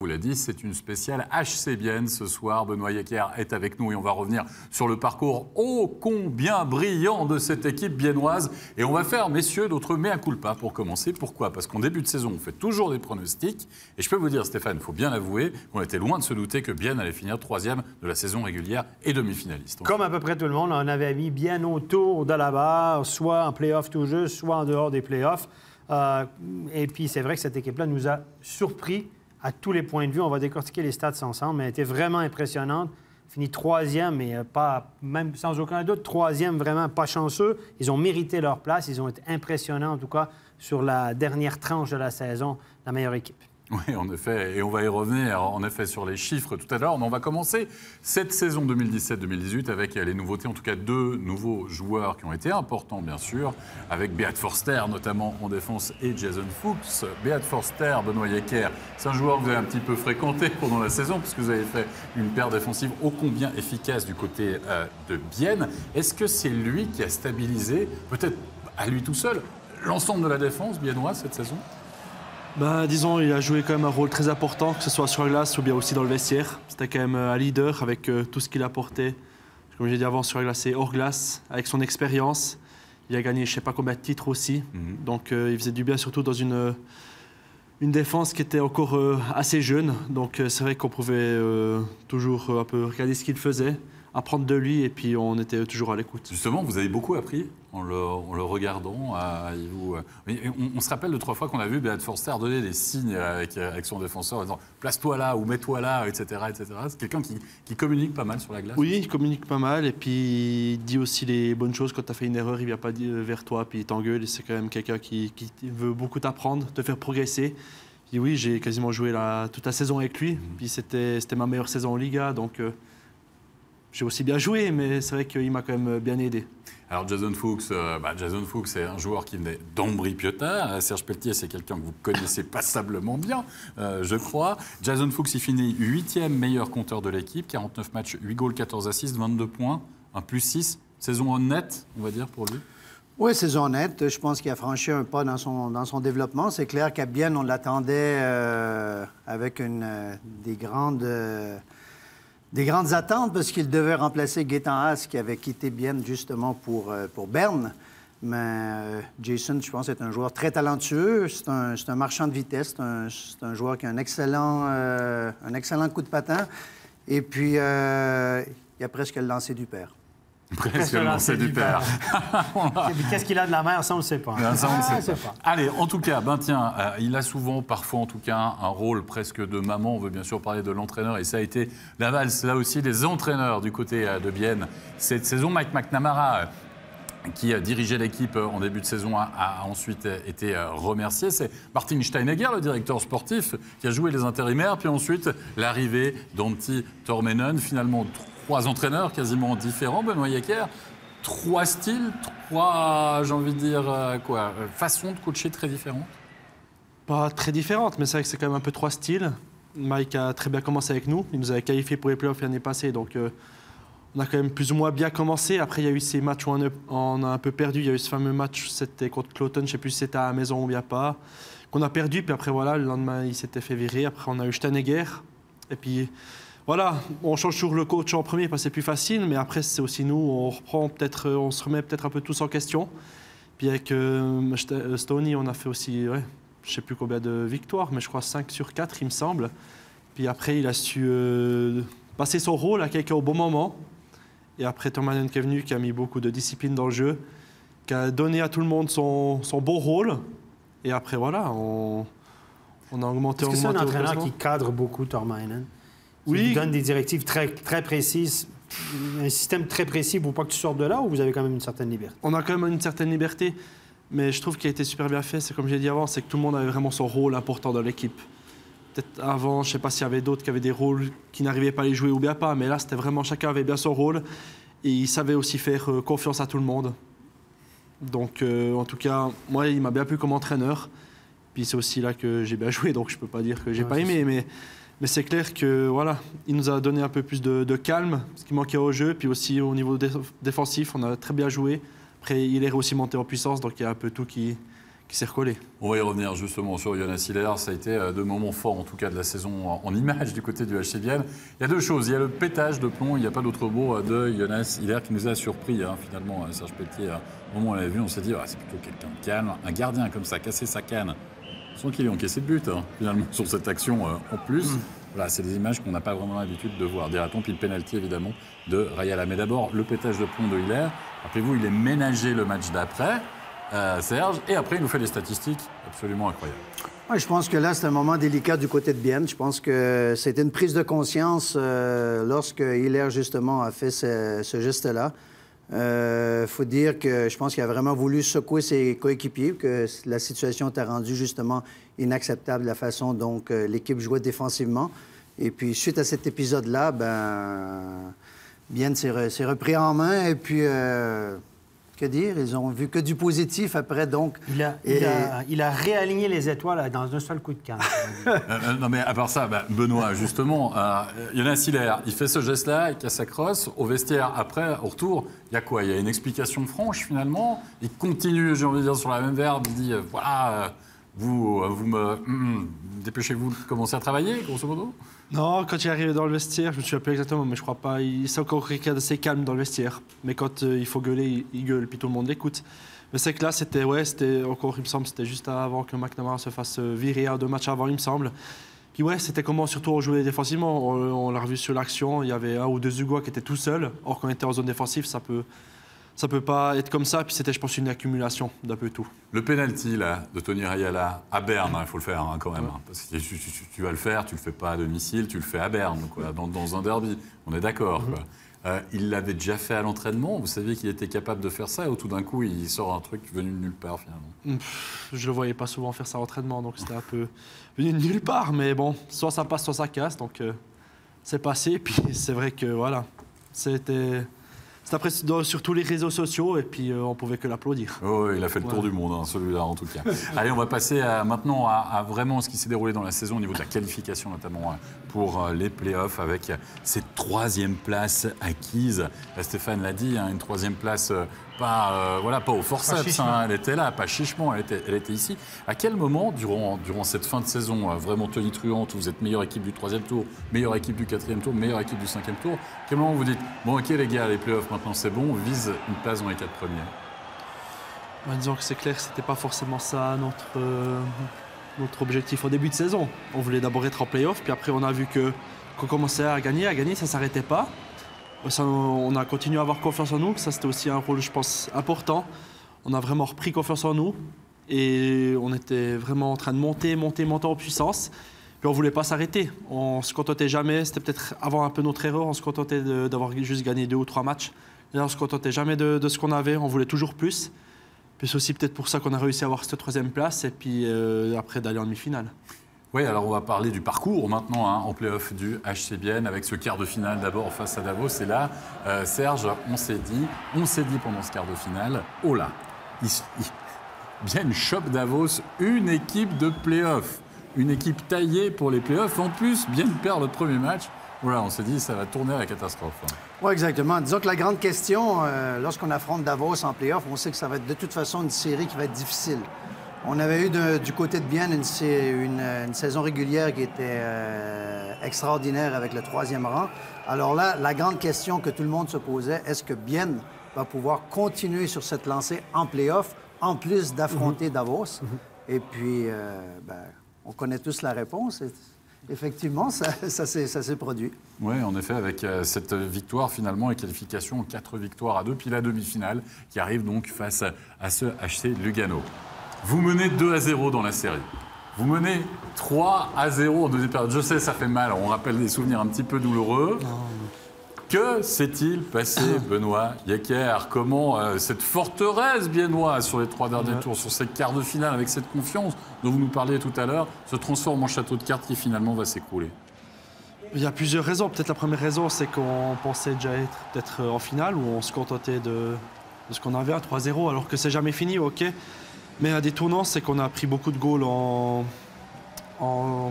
Vous l'a dit, c'est une spéciale HC Bienne ce soir. Benoît Yecker est avec nous et on va revenir sur le parcours ô combien brillant de cette équipe biennoise. Et on va faire, messieurs, d'autres mea culpa pour commencer. Pourquoi? Parce qu'en début de saison, on fait toujours des pronostics. Et je peux vous dire, Stéphane, il faut bien l'avouer, qu'on était loin de se douter que Bienne allait finir 3e de la saison régulière et demi-finaliste. Comme à peu près tout le monde, on avait mis bien autour de la barre, soit en play-off tout juste, soit en dehors des play-offs. Et puis, c'est vrai que cette équipe-là nous a surpris à tous les points de vue. On va décortiquer les stats ensemble, mais elle était vraiment impressionnante. Fini 3e, mais pas, même sans aucun doute, 3e, vraiment pas chanceux. Ils ont mérité leur place. Ils ont été impressionnants, en tout cas, sur la dernière tranche de la saison, la meilleure équipe. Oui, en effet, et on va y revenir en effet sur les chiffres tout à l'heure. Mais on va commencer cette saison 2017-2018 avec les nouveautés, en tout cas 2 nouveaux joueurs qui ont été importants, bien sûr, avec Beat Forster, notamment en défense, et Jason Fuchs. Beat Forster, Benoît Yecker, c'est un joueur que vous avez un petit peu fréquenté pendant la saison, puisque vous avez fait une paire défensive ô combien efficace du côté de Bienne. Est-ce que c'est lui qui a stabilisé, peut-être à lui tout seul, l'ensemble de la défense biennoise cette saison ? Disons, il a joué quand même un rôle très important, que ce soit sur la glace ou bien aussi dans le vestiaire. C'était quand même un leader avec tout ce qu'il apportait, comme j'ai dit avant, sur la glace et hors glace, avec son expérience. Il a gagné je ne sais pas combien de titres aussi. Donc il faisait du bien, surtout dans une défense qui était encore assez jeune. Donc c'est vrai qu'on pouvait toujours un peu regarder ce qu'il faisait, apprendre de lui, et puis on était toujours à l'écoute. Justement, vous avez beaucoup appris en le regardant. On se rappelle de 3 fois qu'on a vu Beat Forster donner des signes avec son défenseur en disant « place-toi là » ou « mets-toi là », etc. etc. C'est quelqu'un qui communique pas mal sur la glace. Oui, il communique pas mal, et puis il dit aussi les bonnes choses. Quand tu as fait une erreur, il ne vient pas vers toi, puis il t'engueule. Et c'est quand même quelqu'un qui veut beaucoup t'apprendre, te faire progresser. Et oui, j'ai quasiment joué toute la saison avec lui. Puis c'était ma meilleure saison en Liga, donc j'ai aussi bien joué, mais c'est vrai qu'il m'a quand même bien aidé. Alors Jason Fuchs, c'est un joueur qui venait d'Ambri-Piotta. Serge Pelletier, c'est quelqu'un que vous connaissez passablement bien, je crois. Jason Fuchs, il finit 8e meilleur compteur de l'équipe, 49 matchs, 8 goals, 14 assists, 22 points, un +6. Saison honnête, on va dire, pour lui. Oui, saison honnête. Je pense qu'il a franchi un pas dans son développement. C'est clair qu'à Bienne, on l'attendait avec des grandes attentes parce qu'il devait remplacer Gaétan Haas qui avait quitté Bienne justement pour Berne. Mais Jason, je pense, est un joueur très talentueux. C'est un marchand de vitesse. C'est un joueur qui a un excellent coup de patin. Et puis, il a presque le lancer du père. Presque le lancer du père. Qu'est-ce qu'il a de la mère, ça, on ne sait pas. Ça, on ne sait pas. Allez, en tout cas, il a souvent, parfois en tout cas, un rôle presque de maman. On veut bien sûr parler de l'entraîneur. Et ça a été la valse, là aussi, des entraîneurs du côté de Bienne. Cette saison, Mike McNamara, qui dirigeait l'équipe en début de saison, a ensuite été remercié. C'est Martin Steinegger, le directeur sportif, qui a joué les intérimaires. Puis ensuite, l'arrivée d'Antti Tormenon. Finalement, 3 entraîneurs quasiment différents, Benoît Yecker. 3 styles, 3, j'ai envie de dire, façons de coacher très différentes. Pas très différentes, mais c'est vrai que c'est quand même un peu 3 styles. Mike a très bien commencé avec nous. Il nous avait qualifiés pour les playoffs l'année passée, donc on a quand même plus ou moins bien commencé. Après, il y a eu ces matchs où on a un peu perdu. Il y a eu ce fameux match, c'était contre Cloton, je ne sais plus si c'était à la maison ou bien pas, qu'on a perdu. Puis après, voilà, le lendemain, il s'était fait virer. Après, on a eu Steinegger. Et puis, voilà, on change toujours le coach en premier parce que c'est plus facile. Mais après, c'est aussi nous, on se remet peut-être un peu tous en question. Puis avec Stoney, on a fait aussi, je ne sais plus combien de victoires, mais je crois 5 sur 4, il me semble. Puis après, il a su passer son rôle à quelqu'un au bon moment. Et après, Tormenon qui est venu, qui a mis beaucoup de discipline dans le jeu, qui a donné à tout le monde son bon rôle. Et après, voilà, on a augmenté. Est-ce que c'est un entraîneur qui cadre beaucoup, Tormenon? Oui. Il donne des directives très, très précises, un système très précis pour pas que tu sortes de là, ou vous avez quand même une certaine liberté? On a quand même une certaine liberté, mais je trouve qu'il a été super bien fait. C'est comme j'ai dit avant, c'est que tout le monde avait vraiment son rôle important dans l'équipe. Peut-être avant, je ne sais pas s'il y avait d'autres qui avaient des rôles qui n'arrivaient pas à les jouer ou bien pas, mais là, c'était vraiment chacun avait bien son rôle et il savait aussi faire confiance à tout le monde. Donc, en tout cas, moi, il m'a bien plu comme entraîneur. Puis c'est aussi là que j'ai bien joué, donc je ne peux pas dire que j'ai pas aimé, mais c'est clair que voilà, il nous a donné un peu plus de calme, ce qui manquait au jeu, puis aussi au niveau défensif, on a très bien joué. Après, il est aussi monté en puissance, donc il y a un peu tout qui qui s'est recollé. On va y revenir justement sur Jonas Hiller. Ça a été deux moments forts, en tout cas, de la saison en image du côté du HC Vienne. Il y a deux choses. Il y a le pétage de plomb. Il n'y a pas d'autre mot de Jonas Hiller qui nous a surpris, finalement. Serge Pelletier, au moment où on l'a vu, on s'est dit c'est plutôt quelqu'un de calme. Un gardien comme ça, casser sa canne, sans qu'il ait encaissé de but, finalement, sur cette action en plus. Voilà, c'est des images qu'on n'a pas vraiment l'habitude de voir. Dira-t-on, puis le pénalty, évidemment, de Rayala. Mais d'abord, le pétage de plomb de Hiller. Rappelez-vous, il est ménagé le match d'après. Serge, et après il nous fait des statistiques absolument incroyables. Oui, je pense que là, c'est un moment délicat du côté de Bienne. Je pense que c'était une prise de conscience lorsque Hiller, justement, a fait ce geste-là. Faut dire que je pense qu'il a vraiment voulu secouer ses coéquipiers, que la situation était rendue, justement, inacceptable, la façon dont l'équipe jouait défensivement. Et puis, suite à cet épisode-là, Bienne s'est repris en main, et puis... que dire? Ils ont vu que du positif après, donc... Il a réaligné les étoiles dans un seul coup de canne. Non, mais à part ça, Benoît, justement, Jonas Hiller, il fait ce geste-là, il casse sa crosse. Au vestiaire, après, au retour, il y a quoi? Il y a une explication franche, finalement. Il continue, j'ai envie de dire, sur la même verbe. Il dit, voilà, vous dépêchez-vous de commencer à travailler, grosso modo? Non, quand il est arrivé dans le vestiaire, je me souviens plus exactement, mais je crois pas. Il s'est encore quelqu'un d'assez calme dans le vestiaire. Mais quand il faut gueuler, il gueule, puis tout le monde l'écoute. Mais c'est que là, c'était encore, il me semble, c'était juste avant que McNamara se fasse virer à 2 matchs avant, il me semble. Puis c'était comment surtout on jouait défensivement. On l'a revu sur l'action, il y avait 1 ou 2 Uruguayens qui étaient tout seuls. Or, quand on était en zone défensive, ça peut pas être comme ça. Puis c'était, je pense, une accumulation d'un peu tout. Le penalty là, de Tony Rayala à Berne, il faut le faire quand même. Parce que tu vas le faire, tu le fais pas à domicile, tu le fais à Berne, quoi, dans un derby. On est d'accord. Il l'avait déjà fait à l'entraînement. Vous saviez qu'il était capable de faire ça, ou tout d'un coup, il sort un truc venu de nulle part, finalement? Je le voyais pas souvent faire ça à l'entraînement, donc c'était un peu venu de nulle part. Mais bon, soit ça passe, soit ça casse. Donc c'est passé. Puis c'est vrai que voilà, c'était après sur tous les réseaux sociaux, et puis on pouvait que l'applaudir. Oh, il a fait le tour du monde, celui-là, en tout cas. Allez, on va passer maintenant à vraiment ce qui s'est déroulé dans la saison au niveau de la qualification, notamment pour les playoffs, avec cette 3e place acquise. Stéphane l'a dit, une 3e place pas au forceps, elle était là, pas chichement, elle était ici. À quel moment, durant cette fin de saison vraiment tonitruante, où vous êtes meilleure équipe du 3e tour, meilleure équipe du 4e tour, meilleure équipe du 5e tour, à quel moment vous dites, bon ok les gars, les playoffs maintenant c'est bon, on vise une place dans les 4 premiers? Disons que c'est clair que c'était pas forcément ça notre objectif au début de saison. On voulait d'abord être en playoff, puis après on a vu qu'on commençait à gagner, ça s'arrêtait pas. On a continué à avoir confiance en nous, ça c'était aussi un rôle, je pense, important. On a vraiment repris confiance en nous et on était vraiment en train de monter en puissance. Puis on ne voulait pas s'arrêter, on ne se contentait jamais, c'était peut-être avant un peu notre erreur, on se contentait d'avoir juste gagné 2 ou 3 matchs. Là, on ne se contentait jamais de ce qu'on avait, on voulait toujours plus. Puis c'est aussi peut-être pour ça qu'on a réussi à avoir cette 3e place et puis après d'aller en demi-finale. Oui, alors on va parler du parcours maintenant en play-off du HC Bienne avec ce quart de finale d'abord face à Davos. Et là, Serge, on s'est dit pendant ce quart de finale, oh là, Bienne chope Davos, une équipe de play-off, une équipe taillée pour les play-offs. En plus, Bienne perd le premier match. Voilà, on s'est dit ça va tourner à la catastrophe. Oui, exactement. Disons que la grande question, lorsqu'on affronte Davos en play-off, on sait que ça va être de toute façon une série qui va être difficile. On avait eu du côté de Bienne une saison régulière qui était extraordinaire avec le 3e rang. Alors là, la grande question que tout le monde se posait, est-ce que Bienne va pouvoir continuer sur cette lancée en play-off, en plus d'affronter Davos? Et puis, on connaît tous la réponse. Effectivement, ça s'est produit. Oui, en effet, avec cette victoire finalement et qualification, 4 victoires à 2, puis la demi-finale qui arrive donc face à ce HC Lugano. Vous menez 2-0 dans la série. Vous menez 3-0 en deuxième période. Je sais, ça fait mal. On rappelle des souvenirs un petit peu douloureux. Que s'est-il passé, Benoît Yecker? Comment cette forteresse biennoise sur les 3 derniers tours, sur ces quarts de finale, avec cette confiance dont vous nous parliez tout à l'heure, se transforme en château de cartes qui finalement va s'écrouler? Il y a plusieurs raisons. Peut-être la première raison, c'est qu'on pensait déjà être peut-être en finale, où on se contentait de ce qu'on avait à 3-0, alors que c'est jamais fini, ok. Mais un des tournants, c'est qu'on a pris beaucoup de goals en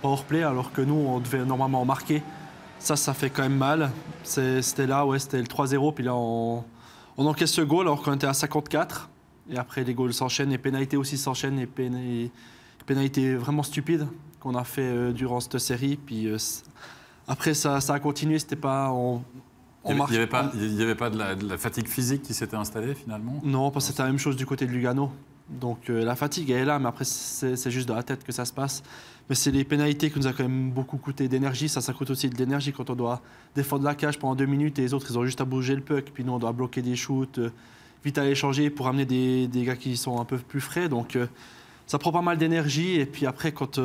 powerplay, alors que nous, on devait normalement en marquer. Ça fait quand même mal. C'était là, c'était le 3-0, puis là, on encaisse ce goal alors qu'on était à 54. Et après, les goals s'enchaînent, les pénalités aussi s'enchaînent, et pénalités vraiment stupides qu'on a fait durant cette série. Puis après, ça a continué, c'était pas... Il n'y avait pas de la fatigue physique qui s'était installée finalement? Non, parce que c'était la même chose du côté de Lugano. Donc la fatigue, elle est là, mais après, c'est juste dans la tête que ça se passe. Mais c'est les pénalités qui nous a quand même beaucoup coûté d'énergie. Ça coûte aussi de l'énergie quand on doit défendre la cage pendant 2 minutes et les autres, ils ont juste à bouger le puck. Puis nous, on doit bloquer des shoots, vite aller changer pour amener des gars qui sont un peu plus frais. Donc ça prend pas mal d'énergie. Et puis après, quand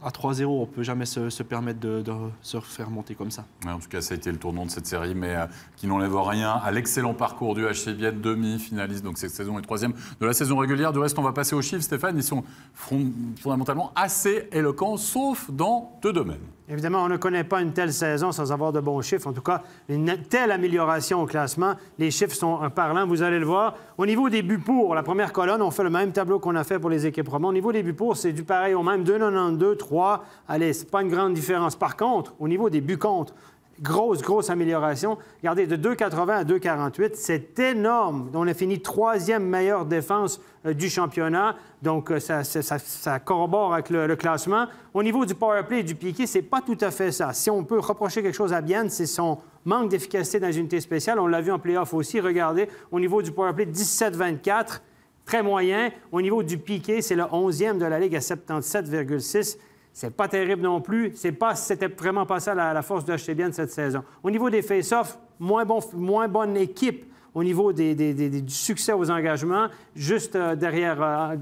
à 3-0, on ne peut jamais se permettre de se faire monter comme ça. Ouais, en tout cas, ça a été le tournant de cette série, mais qui n'enlève rien à l'excellent parcours du HC Bienne, demi-finaliste. Donc cette saison est 3e de la saison régulière. Du reste, on va passer aux chiffres, Stéphane. Ils sont fondamentalement assez éloquents, sauf dans 2 domaines. Évidemment, on ne connaît pas une telle saison sans avoir de bons chiffres. En tout cas, une telle amélioration au classement. Les chiffres sont parlants, vous allez le voir. Au niveau des buts pour, la première colonne, on fait le même tableau qu'on a fait pour les équipes romaines. Au niveau des buts pour, c'est du pareil au même, 2,92, 3. Allez, c'est pas une grande différence. Par contre, au niveau des buts contre, grosse amélioration. Regardez, de 2,80 à 2,48, c'est énorme. On a fini 3e meilleure défense du championnat. Donc, ça corrobore avec le classement. Au niveau du power play et du piqué, c'est pas tout à fait ça. Si on peut reprocher quelque chose à Bienne, c'est son manque d'efficacité dans les unités spéciales. On l'a vu en play-off aussi. Regardez, au niveau du power play, 17-24, très moyen. Au niveau du piqué, c'est le 11e de la Ligue à 77,6. C'est pas terrible non plus. C'était vraiment pas ça la force de HC Bienne cette saison. Au niveau des face-offs, moins bonne équipe au niveau du succès aux engagements. Juste derrière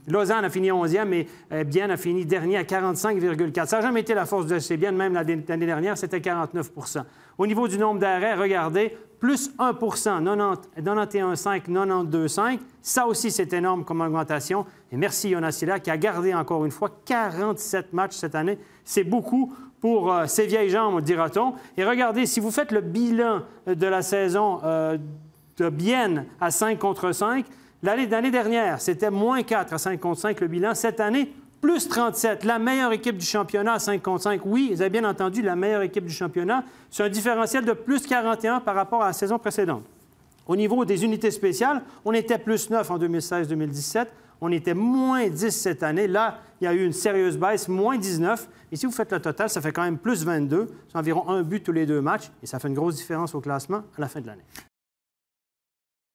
Lausanne a fini 11e, mais Bienne a fini dernier à 45,4. Ça n'a jamais été la force de HC Bienne, même l'année dernière, c'était 49 %. Au niveau du nombre d'arrêts, regardez, plus 1 91,5, 92,5. Ça aussi, c'est énorme comme augmentation. Et merci Jonas Silla qui a gardé encore une fois 47 matchs cette année. C'est beaucoup pour ses vieilles jambes, dira-t-on. Et regardez, si vous faites le bilan de la saison de Bienne à 5 contre 5, l'année dernière, c'était moins 4 à 5 contre 5 le bilan. Cette année, plus 37, la meilleure équipe du championnat à 5 contre 5. Oui, vous avez bien entendu, la meilleure équipe du championnat. C'est un différentiel de plus 41 par rapport à la saison précédente. Au niveau des unités spéciales, on était plus 9 en 2016-2017. On était moins 10 cette année. Là, il y a eu une sérieuse baisse, moins 19. Et si vous faites le total, ça fait quand même plus 22. C'est environ 1 but tous les 2 matchs. Et ça fait une grosse différence au classement à la fin de l'année.